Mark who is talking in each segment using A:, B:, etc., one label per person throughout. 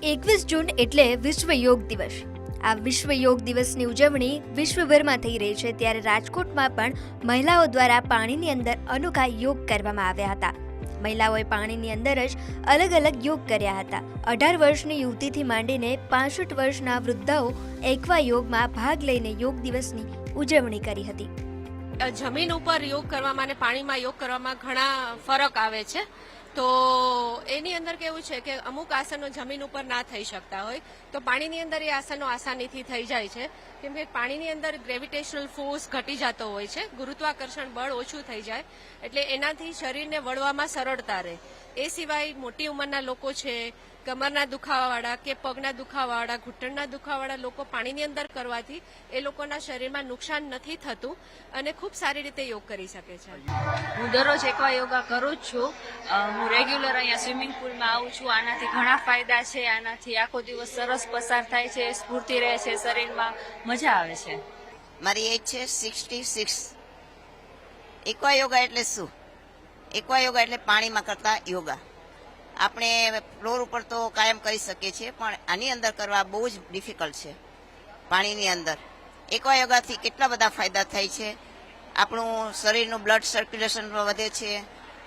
A: 21 જૂન એટલે વિશ્વ યોગ દિવસ। આ વિશ્વ યોગ દિવસની ઉજવણી વિશ્વભરમાં થઈ રહી છે, ત્યારે રાજકોટમાં પણ મહિલાઓ દ્વારા પાણીની અંદર અનોખા યોગ કરવામાં આવ્યા હતા। મહિલાઓએ પાણીની અંદર જ અલગ અલગ યોગ કર્યા હતા। 18 વર્ષની યુવતીથી માંડીને 65 વર્ષના વૃદ્ધાઓ એક્વા યોગમાં ભાગ લઈને યોગ દિવસની ઉજવણી કરી હતી।
B: જમીન ઉપર યોગ કરવામાં અને પાણીમાં યોગ કરવામાં ઘણા ફરક આવે છે। તો એની અંદર કેવું છે કે અમુક આસનો જમીન ઉપર ના થઈ શકતા હોય, તો પાણીની અંદર એ આસનો આસાનીથી થઈ જાય છે, કેમ કે પાણીની અંદર ગ્રેવિટેશનલ ફોર્સ ઘટી જતો હોય છે, ગુરુત્વાકર્ષણ બળ ઓછું થઈ જાય, એટલે એનાથી શરીરને વળવામાં સરળતા રહે। એ સિવાય મોટી ઉંમરના લોકો છે, કમરના દુખાવાવાળા કે પગના દુખાવાવાળા, ઘૂંટણના દુખાવાવાળા લોકો પાણીની અંદર કરવાથી એ લોકોના શરીરમાં નુકસાન નથી થતું અને ખૂબ સારી રીતે યોગ કરી શકે છે।
C: હું દરરોજ એક્વા યોગા કરું જ છું। હું રેગ્યુલર અહીંયા સ્વિમિંગ પુલમાં આવું છું। આનાથી ઘણા ફાયદા છે। આનાથી આખો દિવસ સરસ પસાર થાય છે, સ્ફૂર્તિ રહે છે, શરીરમાં મજા આવે છે।
D: મારી એજ છે 66। એક્વા યોગા એટલે શું? એક્વા યોગા એટલે પાણીમાં કરતા યોગા। આપણે ફ્લોર ઉપર તો કાયમ કરી શકીએ છીએ, પણ આની અંદર કરવા બહુ જ ડિફિકલ્ટ છે। પાણીની અંદર એક્વા યોગાથી કેટલા બધા ફાયદા થાય છે। આપણું શરીરનું બ્લડ સર્ક્યુલેશન વધે છે,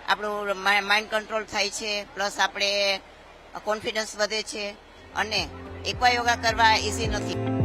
D: આપણું માઇન્ડ કંટ્રોલ થાય છે, પ્લસ આપણે કોન્ફિડન્સ વધે છે, અને એક્વા યોગા કરવા ઇઝી નથી।